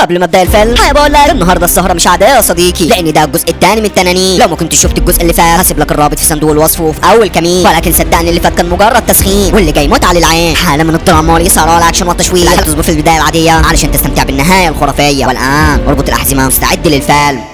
قبل ما ابدا الفيلم حابب اقول لك النهارده السهره مش عاديه يا صديقي، لان ده الجزء الثاني من التنانين. لو ما كنتش شفت الجزء اللي فات هسيب لك الرابط في صندوق الوصف وفي اول كمين، ولكن صدقني اللي فات كان مجرد تسخين، واللي جاي متعه للعين، حاله من الدراما والاثاره والاكشن والتشويق. لا تصبر في البدايه العاديه علشان تستمتع بالنهايه الخرافيه. والان اربط الاحزمه واستعد للفيلم.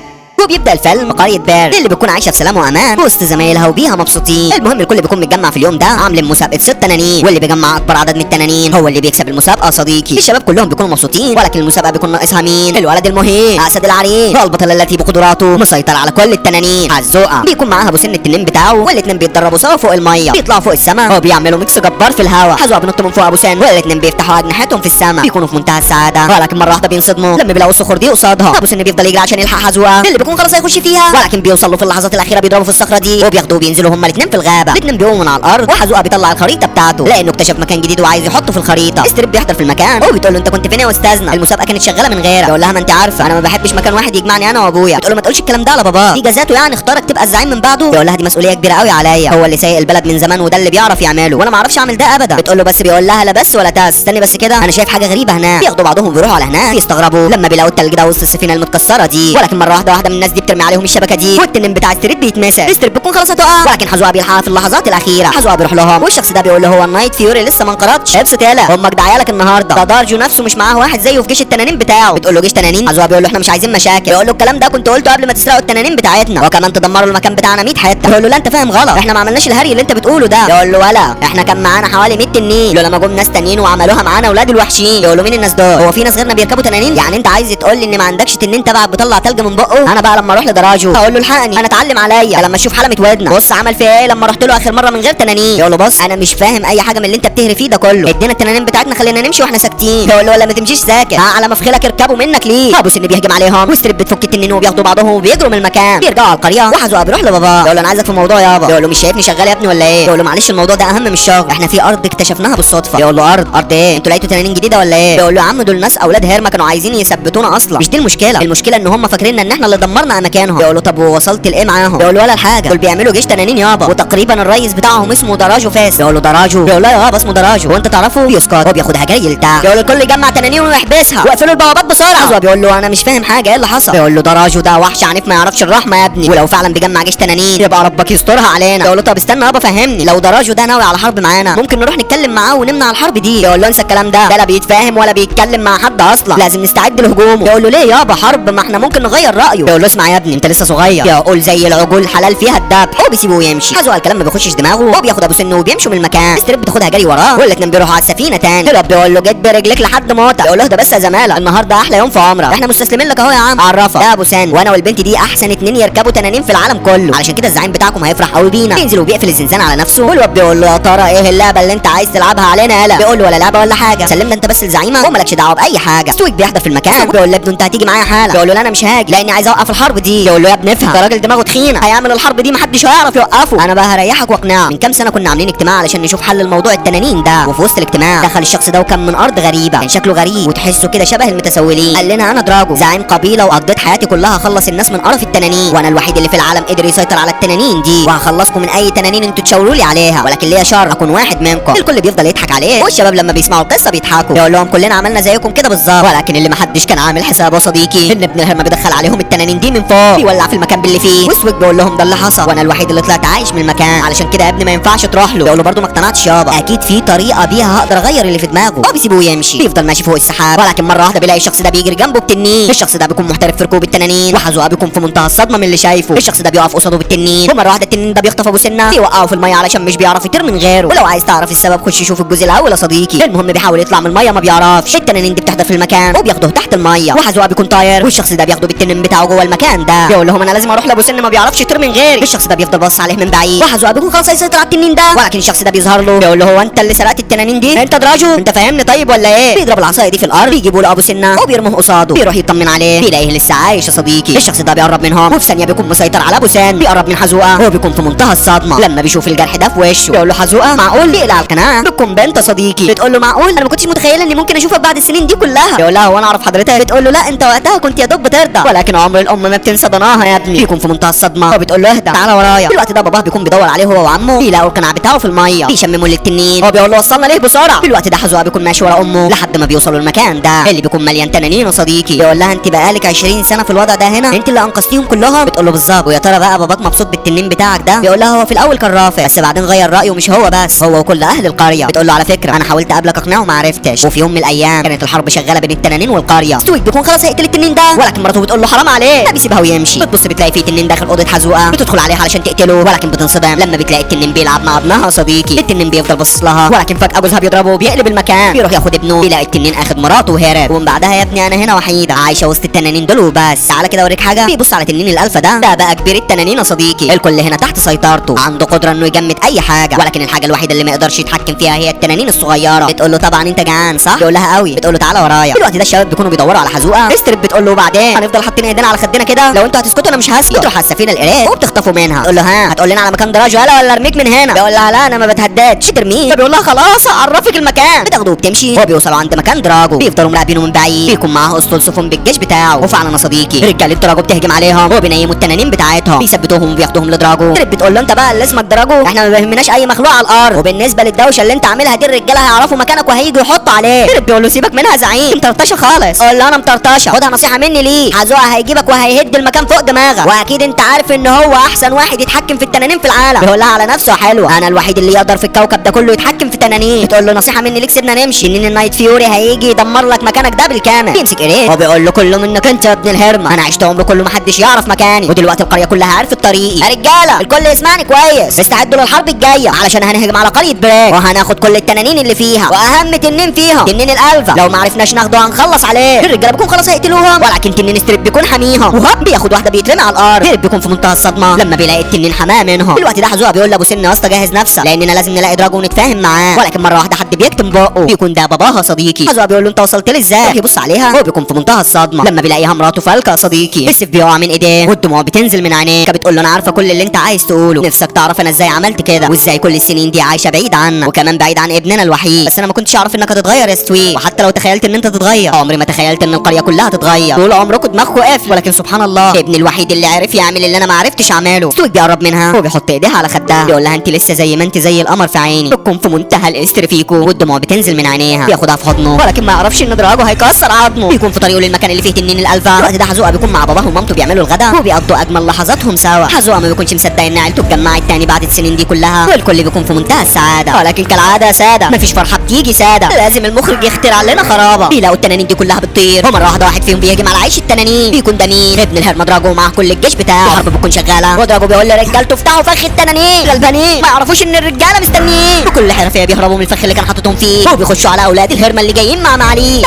وبيبدا الفيلم قريه بير اللي بتكون عايشه في سلام وامان وسط زمايلها وبيها مبسوطين. المهم الكل بيكون متجمع في اليوم ده عاملين مسابقه 6 تنانين، واللي بيجمع اكبر عدد من التنانين هو اللي بيكسب المسابقه. صديقي الشباب كلهم بيكونوا مبسوطين، ولكن المسابقه بيكون ناقصها مين؟ الولد المهين اسد العرين، البطل التي بقدراته مسيطر على كل التنانين. حزوقه بيكون معاها ابو سن التنين بتاعه، والاثنين بيتدربوا سوا فوق الميه، بيطلعوا فوق السماء وبيعملوا ميكس جبار في الهواء. حزوقه بينط من فوق ابو سن، والاثنين بيفتحوا اجنحتهم في السماء، بيكونوا في منتهى السعاده، ولكن مره واحده بينصدموا لما بيلاقوا الصخور دي قصادها. ابو سن بيفضل يجري عشان يلحق حزوقه اللي بيكون خلاص هيخش فيها، ولكن بيوصلوا في اللحظات الاخيره بيضربوا في الصخره دي وبياخدوه وبينزلوا هما الاثنين في الغابه. الاثنين بيقوموا من على الارض، وحزوقه بيطلع الخريطه بتاعته لانه اكتشف مكان جديد وعايز يحطه في الخريطه. استريب بيحضر في المكان وبتقول له انت كنت فين يا استاذنا؟ المسابقه كانت شغاله من غيرك. يقول لها ما انت عارفه انا ما بحبش مكان واحد يجمعني انا وابويا. بتقول له ما تقولش الكلام ده على بابا، دي جزاته يعني اختارك تبقى الزعيم من بعده. يقول لها دي مسؤوليه كبيره قوي عليا، هو اللي سايق البلد من زمان وده اللي بيعرف يعمله وانا ما اعرفش اعمل ده ابدا. بتقول له بس بيقول لها لا بس ولا تاس، استني بس كده انا شايف حاجه غريبه هناك. بياخدوا بعضهم وبيروحوا على هناك، يستغربوا لما بيلاقوا التلج ده وسط السفينه المتكسره دي، ولكن مره واحده من الناس دي بترمي عليهم الشبكه دي، والتنين بتاع ستريب بيتمسك. ستريب بتكون خلاص هتقع، ولكن حزوقه بيلحقها في اللحظات الاخيره. حزوقه بيروح لهم والشخص ده بيقول له هو النايت فيوري لسه ما انقرضش، ابسط يالا امك دعيالك النهارده. ده دارجو نفسه مش معاه واحد زيه في جيش التنانين بتاعه. بتقول له جيش تنانين؟ حزوقه بيقول له احنا مش عايزين مشاكل. يقول له الكلام ده كنت قلته قبل ما تسرقوا التنانين بتاعتنا وكمان تدمروا المكان بتاعنا 100 حته. يقول له لا انت فاهم غلط، احنا ما عملناش الهري اللي انت بتقوله ده. يقول له ولا احنا كان معانا حوالي 100 تنين، يقول له لما جم ناس تانيين وعملوها معانا اولاد الوحشين. يقول له مين الناس دول؟ هو في ناس غيرنا بيركبوا تنانين؟ يعني انت عايز تقول لي ان ما عندكش تنين تبعك بيطلع تلج من بقه؟ انا بقى لما اروح لدراجو هقول له الحقني انا اتعلم عليا لما اشوف حلمه ودنا. بص عمل فيها ايه لما رحت له اخر مره من غير تنانين. يقول له بص انا مش فاهم اي حاجه من اللي انت بتهري فيه ده كله، ادينا التنانين بتاعتنا خلينا نمشي واحنا ساكتين. يقول له ولا ما تمشيش ساكت، على مفخلك يركبوا منك ليه؟ ابو سن بيهجم عليهم وستريب بتفك التنين وبياخدوا بعضهم وبيجروا من المكان. بيرجعوا على القريه وحزوقه بيروح لبابا يقول له انا عايزك في موضوع يابا. يقول له مش شايفني شغال يا ابني ولا ايه؟ يقول له معلش الموضوع ده اهم من الشغل، احنا في ارض اكتشفناها بالصدفه. يقول له ارض ايه؟ انتوا لقيتوا تنانين جديده ولا ايه؟ يقول له يا عم دول ناس اولاد هيرما كانوا عايزين يثبتونا اصلا، مش دي المشكله، المشكله ان هم فاكرين ان احنا اللي دمرنا اماكنهم. يقول له طب ووصلت لايه معاهم؟ يقول له ولا الحاجه، دول بيعملوا جيش تنانين يابا، وتقريبا الرئيس بتاعهم اسمه دراجو فاس. يقول له دراجو؟ يقول له يابا اسمه دراجو، وانت تعرفه؟ يسكت وبياخدها جري لتحت. يقول له الكل يجمع تنانين ويحبسها واقفلوا البوابات بسرعه. حزوقه بيقول له انا مش فاهم حاجه ايه اللي حصل. يقول له دراجو ده وحش عنيف ما يعرفش الرحمه يا ابني، ولو فعلا بيجمع جيش تنانين يبقى ربك يسترها علينا. يقول له طب استنى يابا فهمني، لو دراجو ده ناوي على حرب معانا ممكن نروح نتكلم معاه ونمنع الحرب دي. يقول له انسى الكلام ده لا بيتفاهم ولا بيتكلم مع حد اصلا، لازم نستعد لهجومه. يقول له ليه يابا حرب؟ ما احنا ممكن نغير رايه. يقول له اسمع يا ابني انت لسه صغير، يقول زي العجول حلال فيها الذبح. هو بيسيبه ويمشي. حزوقه الكلام ما بيخشش دماغه، هو بياخد ابو سن وبيمشوا من المكان. ستريب بتاخدها جري وراه، والاتنين بيروحوا على السفينه تاني. هرب بيقول له جيت برجلك لحد موتك. يقول له ده بس يا زماله النهارده احلى يوم في عمرك، احنا مستسلمين لك اهو يا عم. عرفك يا ابو سن وانا والبنت دي احسن اتنين يركبوا تنانين في العالم كله، علشان كده الزعيم بتاعكم هيفرح قوي بينا. بينزل وبيقفل الزنزانه على نفسه، والواد بيقول له يا ترى ايه اللعبه اللي انت عايز تلعبها علينا يالا؟ بيقول له ولا لعبه ولا حاجه، سلمنا انت بس الزعيمه ومالكش دعوه باي حاجه. ستويك بيحضر في المكان بيقول لابنه انت هتيجي معايا حالا. بيقول له لا انا مش هاجي لاني عايز اوقف الحرب دي. يقول له يا ابني افهم، ده راجل دماغه تخينه هيعمل الحرب دي محدش هيعرف يوقفه، انا بقى هريحك واقنعك. من كام سنه كنا عاملين اجتماع علشان نشوف حل الموضوع التنانين ده، وفي وسط الاجتماع دخل الشخص ده وكان من ارض غريبه، كان شكله غريب وتحسه كده شبه المتسولين. قال لنا انا دراجو زعيم قبيله وقضيت حياتي كلها اخلص الناس من قرف التنانين، وانا الوحيد اللي في العالم قدر يسيطر على التنانين دي، وهخلصكم من اي تنانين انتوا تشاوروا لي عليها، ولكن ليا شر اكون واحد منكم. الكل بيفضل يضحك عليه، والشباب لما بيسمعوا القصه بيضحكوا. يقول لهم كلنا عملنا زيكم كده بالظبط، ولكن اللي محدش كان عامل حسابه صديقي ان ابن الهرمه بيدخل عليهم التنانين دي من فوق، بيولع في المكان باللي فيه. وسويك بيقول لهم ده اللي حصل وانا الوحيد اللي طلعت عايش من المكان، علشان كده يا ابني ما ينفعش تروح له. يقول له برده ما اقتنعتش يابا، اكيد في طريقه بيها هقدر اغير اللي في دماغه. هو بيسيبه ويمشي، بيفضل ماشي فوق السحاب، ولكن مره واحده بيلاقي الشخص ده بيجري جنبه بتنين. الشخص ده بيكون محترف في ركوب التنانين، وحزوقه بيكون في منتهى الصدمه من اللي شايفه. الشخص ده بيقف قصاده بالتنين، ومره واحده التنين ده بيخطف ابو سنه بيوقعه في الميه علشان مش بيعرف يطير من غيره. ولو عايز تعرف السبب خش شوف الجزء الاول يا صديقي. المهم بيحاول يطلع من الميه ما بيعرفش. التنانين دي بتحضر في المكان وبياخدوه تحت الميه، وحزوقه بيكون طاير والشخص ده بياخده بالتنين بتاعه جوه المكان ده. يقول لهم انا لازم اروح لابو سن ما بيعرفش يطير من غيري. الشخص ده بيفضل باصص عليه من بعيد، وحزوقه بيكون خلاص هيسيطر على التنين ده، ولكن الشخص ده بيظهر له بيقول له هو انت اللي سرقت التنانين دي؟ انت دراجو انت فاهمني طيب ولا ايه؟ بيضرب العصايه دي في الارض، بيجيبوا له ابو سنه وبيرموه قصاده، بيروح يطمن عليه بيلاقيه لسه عايش يا صديقي. الشخص ده بيقرب منهم وفي ثانيه بيكون مسيطر على ابو سن، بيقرب من حزوقه هو بيكون في منتهى الصدمه لما بيشوف الجرح ده في وشه. بيقول له حزوقه معقول؟ بيقلع القناع بتكون بنت يا صديقي. بتقول له معقول؟ انا ما كنتش متخيله اني ممكن اشوفك بعد السنين دي كلها. يقول لها هو انا اعرف حضرتك؟ بتقول له لا انت وقتها كنت يا دوب بترضع، ولكن عمر الام ما بتنسى ضناها يا ابني. بيكون في منتهى الصدمه وبتقول له اهدى تعالى ورايا. الوقت ده باباه بيكون بيدور عليه هو وعمه، بيلاقوا القناع بتاعه في الميه، بيشمموا التنين. هو بيقول له وصلنا ليه بسرعه. في الوقت ده حزوقه بيكون ماشي ورا امه لحد ما بيوصلوا المكان ده اللي بيكون مليان تنانين. وصديقي بيقول لها انت بقالك 20 سنه في الوضع ده هنا، انت اللي انقذتيهم كلهم. بتقول له بالظبط. ويا ترى بقى باباك مبسوط بالتنين بتاعك ده؟ بيقول لها هو في الاول كان رافض بس بعدين غير رايه، مش هو بس، هو وكل اهل القريه. بتقول له على فكره انا حاولت اقابلك اقنعه ما عرفتش، وفي يوم من الايام كانت الحرب شغاله بين التنانين والقريه. ستويك بيكون خلاص هيقتل التنين ده، ولكن مراته بتقول له حرام عليه، بيسيبها ويمشي. بتبص بتلاقي في تنين داخل اوضه حزوقه، بتدخل عليها علشان تقتله ولكن بتنصدم لما بتلاقي التنين بيلعب مع ابنها. صديقي التنين بيفضل باصص لها ولكن فجاه جوزها بيضربه وبيقلب المكان، بيروح ياخد ابنه، بيلاقي التنين اخد مراته وهرب. ومن بعدها يا ابني انا هنا وحيده عايشه وسط التنانين دول وبس، تعالى كده اوريك حاجه. بيبص على تنين الالفا ده بقى كبير التنانين. يا صديقي الكل هنا تحت سيطرته، عنده قدره انه يجمد اي حاجه، ولكن الحاجه الوحيده اللي ما يقدرش يتحكم فيها هي التنانين الصغيره. بتقول له طبعا انت جعان صح؟ بيقول لها قوي. بتقول له تعالى ورايا. في الوقت ده الشباب بيكونوا بيدوروا على حزوقه. استرب بتقول له بعدين هنفضل حاطين ايدينا على خدنا كده، لو انتوا هتسكتوا انا مش هسكت. بتروح على السفينه القراش وبتخطفوا منها. تقول له ها هتقول لنا على مكان دراجه يلا ولا ارميك من هنا؟ بيقول لها لا انا ما بتهددش ترميه. فبيقول لها خلاص هعرفك المكان. بتاخده وبتمشي. هو بيوصلوا عند مكان دراجو، بيفضلوا مراقبينه من بعيد، بيكون معاه اسطول سفن بالجيش بتاعه. وفعلا يا صديقي رجاله دراجو بتهجم عليهم وبينيموا التنانين بتاعتهم، بيثبتوهم وبياخدوهم لدراجو. ترب بتقول له انت بقى اللي اسمك دراجو، احنا ما بيهمناش اي مخلوق على الارض، وبالنسبه للدوشه اللي انت عاملها دي الرجاله هيعرفوا مكانك وهيجوا يحطوا عليه. ترب بيقول له سيبك منها زعيم، مطرطشه خالص. قول له انا مطرطشه، خدها نصيحه مني ليه، حزوقه هيجيبك وهيهد المكان فوق دماغك، واكيد انت عارف ان هو احسن واحد يتحكم في التنانين في العالم. بيقول لها على نفسه حلوه، انا الوحيد اللي يقدر في الكوكب ده كله يتحكم في التنانين. بتقول له نصيحه مني ليك سيبنا نمشي، تنين النايت فيوري هيجي يدمر لك مكانك ده بالكامل. يمسك ايديه وبيقول له كله منك انت يا ابن الهرمه، انا عشت عمري كله محدش يعرف مكاني، ودلوقتي القريه كلها عارفه طريقي. يا رجاله الكل يسمعني كويس، استعدوا للحرب الجايه علشان هنهجم على قريه بريك وهناخد كل التنانين اللي فيها، واهم تنين فيهم تنين الالفا، لو ما عرفناش ناخده هنخلص عليه. الرجاله بيكون خلاص هيقتلوهم ولكن تنين ستريب بيكون حاميهم، وهوب بياخد واحده بيترمي على الارض. هرب بيكون في منتهى الصدمه لما بيلاقي التنين حماه منهم. الوقت ده حزوقه بيقول لابو سن يا اسطى جهز نفسك لاننا لازم نلاقي دراجو ونتفاهم معاه، ولكن مره واحده حد بيكتم بقه، بيكون ده باباها صديقي. حزوقه بيقول له انت وصلت لي ازاي؟ يبص عليها هو بيكون في منتهى الصدمه لما بيلاقيها مراته فالكه. يا صديقي السيف بيقع من ايديه والدموع بتنزل من عينيه، بتقول له انا عارفه كل اللي انت عايز تقوله، نفسك تعرف انا ازاي عملت كده وازاي كل السنين دي عايشه بعيد عنك وكمان بعيد عن ابننا الوحيد، بس انا ما كنتش اعرف انك هتتغير يا ستوي، وحتى لو تخيلت ان انت تتغير عمري ما تخيلت ان القريه كلها تتغير. طول عمركم دماغكم قافل، ولكن سبحان الله ابني الوحيد اللي عرف يعمل اللي انا ما عرفتش اعمله. ستوي بيقرب منها وبيحط ايديها على خدها، بيقول لها انت لسه زي ما انت زي القمر في عيني، بتكون في منتهى الاستر فيكو والدموع بتنزل من عينيها. بياخدها في حضنه ولكن ما يعرفش ان دراجو هيكسر عظمه. بيكون في طريقه للمكان اللي فيه تنين الالفا. الوقت ده حزوقه بيكون مع باباه ومامته بيعملوا الغداء وبيقضوا اجمل لحظاتهم سوا. حزوقه ما بيكونش مصدق ان عيلته اتجمعت تاني بعد السنين دي كلها، والكل بيكون في منتهى السعاده، ولكن كالعاده يا ساده مفيش فرحه بتيجي ساده، لازم المخرج يخترع لنا خرابه. بيلاقوا التنانين دي كلها بتطير ومره واحده واحد فيهم بيهجم على عيش التنانين. بيكون ده مين؟ ابن الهرمه دراجو مع كل الجيش بتاعه. الحرب بتكون شغاله ودراجو بيقول لرجالته افتحوا فخ التنانين، غلبانين ما يعرفوش ان الرجاله مستنيين، بكل حرفيه بيهربوا من الفخ اللي كان حاططهم فيه وبيخشوا على اولاد الهرمه اللي جايين مع معاليه.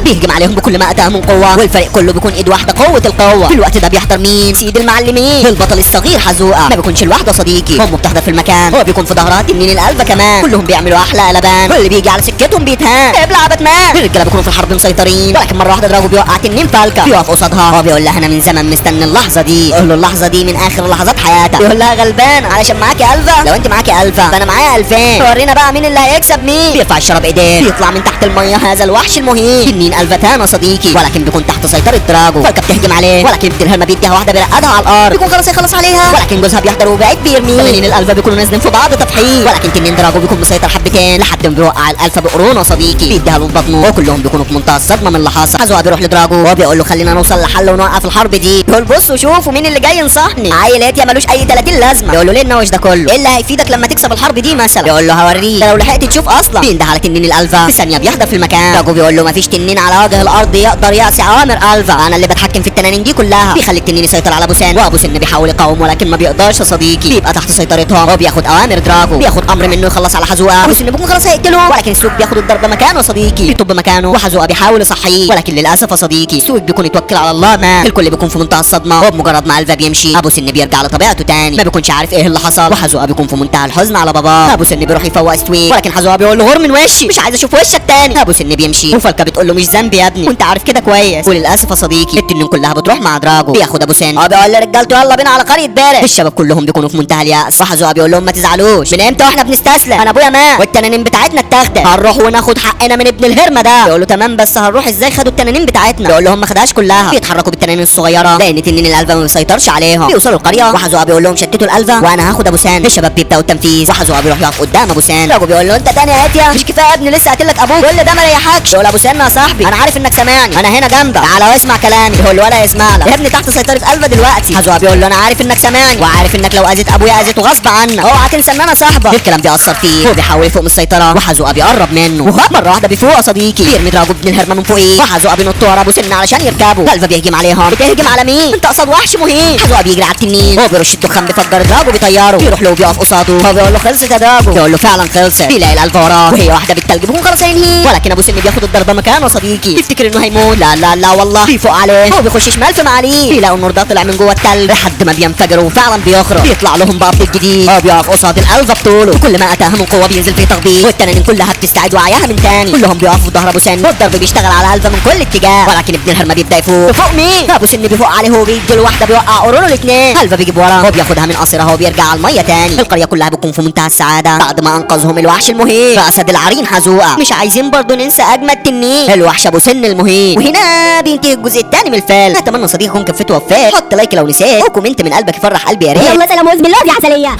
بيهجم عليهم بكل ما اتاه من قوه، والفريق كله بيكون ايد واحده قوه القوه. في الوقت ده بيحضر مين؟ سيد المعلمين البطل الصغير حزوقه. ما بيكونش لوحده صديقي، امه بتحضر في المكان، هو بيكون في ظهرها تنين الالفا كمان، كلهم بيعملوا احلى قلبان، واللي بيجي على سكتهم بيتهان ابلع باتمان. الرجاله بيكونوا في الحرب مسيطرين، ولكن مره واحده دراجو بيوقع تنين فالكا، بيقف قصادها. هو بيقول لها انا من زمن مستني اللحظه دي، يقول له اللحظه دي من اخر لحظات حياتك. يقول لها غلبان علشان معاكي الفا، لو انت معاكي الفا فانا معايا 2000، ورينا بقى مين اللي هيكسب مين. بيرفع الشراب ايديه، بيطلع من تحت الميه هذا الوحش المهين تنين الفتان يا صديقي، ولكن بيكون تحت سيطره دراجو. فالكا بتهجم عليه ولكن ابن الهرمه بيديها واحده بيرقدها على الارض، بيكون خلاص هيخلص عليها، ولكن جوزها بيحضر وبعيد بيرميه. تنين الالفا بيكونوا نازلين في بعض تفحيط، ولكن تنين دراجو بيكون مسيطر حبتين لحد ما بيوقع الالفا بقرونه صديقي، بيديها له في بطنه وكلهم بيكونوا في منتهى الصدمه من اللي حصل. حزوقه بيروح لدراجو وبيقول له خلينا نوصل لحل ونوقف الحرب دي. يقول بصوا شوفوا مين اللي جاي ينصحني، عيلات يا ملوش اي 30 لازمه. يقول له ليه النوش ده كله؟ ايه اللي هيفيدك لما تكسب الحرب دي مثلا؟ يقول له هوريك لو لحقت تشوف اصلا. بينده على تنين الالفا في ثانيه بيحضر في المكان. دراجو بيقول له مفيش تنين على وجه الارض يقدر يعصي اوامر الفا، انا اللي بتحكم في التنانين دي كلها. بيخلي التنين يسيطر على ابو سن، وابو سن بيحاول يقاوم ولكن ما بيقدرش يا صديقي، بيبقى تحت سيطرتهم وبياخد اوامر دراجو، بياخد امر منه يخلص على حزوقه. ابو سن بيكون خلاص هيقتله ولكن السوق بياخد الضربه مكانه يا صديقي، بيطب مكانه وحزوقه بيحاول يصحيه، ولكن للاسف يا صديقي السوق بيكون يتوكل على الله ما. الكل بيكون في منتهى الصدمه، وبمجرد ما الفا بيمشي ابو سن بيرجع لطبيعته تاني، ما بيكونش عارف ايه اللي حصل، وحزوقه بيكون في منتهى الحزن على باباه. ابو سن بيروح يفوق ستوي ولكن حزوقه بيقول له غور من وشي مش عايز اشوف وشك تاني. ابو سن بيمشي وفالكا بتقول له مش ذنبي يا ابني وانت عارف كده كويس. وللاسف يا صديقي التنين كلها بتروح مع دراجو، بياخد ابو سن بيقول لرجالته يلا بينا على قريه بارق. الشباب كلهم بيكونوا في منتهى الياس، وحزوقه بيقول لهم ما تزعلوش، من امتى واحنا بنستسلم؟ انا ابويا مات والتنانين بتاعتنا اتاخدت، هنروح وناخد حقنا من ابن الهرمه ده. بيقول له تمام بس هنروح ازاي؟ خدوا التنانين بتاعتنا. بيقول لهم ما خدهاش كلها. بيتحركوا بالتنانين الصغيره لان تنين الالفا ما بيسيطرش عليهم. بيوصلوا القريه وحزوقه بيقول لهم شتتوا الالفا وانا هاخد ابو سان. الشباب بيبداوا التنفيذ وحزوقه بيروح يقف قدام ابو سان. راجو بيقول له انت تاني يا هاتيا مش كفايه يا ابني لسه قاتلك ابوك كل ده ما ريحكش. يقول ابو سان يا صاحبي انا عارف انك سامعني انا هنا جنبك تعالى واسمع كلامي. يقول له ولا يسمع لك يا ابني تحت سيطره الفا دلوقتي. حزوقه بيقول له انا عارف انك سامعني وعارف انك لو اذيت ابويا اذيته غصب عنك اوعى تنسى ان انا صاحبك. الكلام بيأثر فيه هو بيحاول يفوق من السيطره وحزوقه بيقرب منه وهوب مره واحده بيفوق يا صديقي. بيرمي دراجو ابن الهرمه من فوقيه وحزوقه بينط ورا ابو سن علشان يركبه. الفا بيهجم عليهم. بتهجم على مين انت قصاد وحش مهين. حزوقه بيجري على التنين هو بيرش الدخان بيفجر دراجو بيطيره. بيروح له وبيقف قصاده هو بيقول له خلصت يا دراجو. يقول له فعلا خلصت. بيلاقي الالفا وراه وهي واحده بالتلج بيكون خلاص هينهي ولكن ابو سن بياخد الضربه مكانه يا صديقي. يفتكر انه هيموت لا لا لا والله بيفوق عليه هو بيخش شمال في معاليه. بيلاقوا النور ده طلع من جوه التلج لحد ما بينفجر وفعلا بيخرج. بيطلع لهم بابليك جديد هو بيقف قصاد الالفا بطوله وكل ما اتاها من قوه بينزل فيه تخبيط والتنانين كلها بتستعيد وعيها من تاني. كلهم بيقفوا في ظهر ابو سن والضرب بيشتغل على الفا من كل اتجاه ولكن ابن الهرمه بيبدا يفوق. فوق مين ابو سن بيفوق عليه هو بيدي الواحده بيوقع قرونه الاثنين. الفا بيجيب وراه هو بياخدها من قصرها هو بيرجع على الميه تاني. القريه كلها بتكون في منتهى السعاده بعد ما انقذهم الوحش المهين فاسد العرين حزوقه. مش عايزين برضه ننسى اجمد تنين الوحش ابو سن المهين. وهنا بينتهي الجزء الثاني من الفيلم. اتمنى صديقكم كان فيه توفيق. حط لايك لو نسيت وكومنت من قلبك يفرح قلبي يا ريت. يلا سلام بسم الله دي عسليه.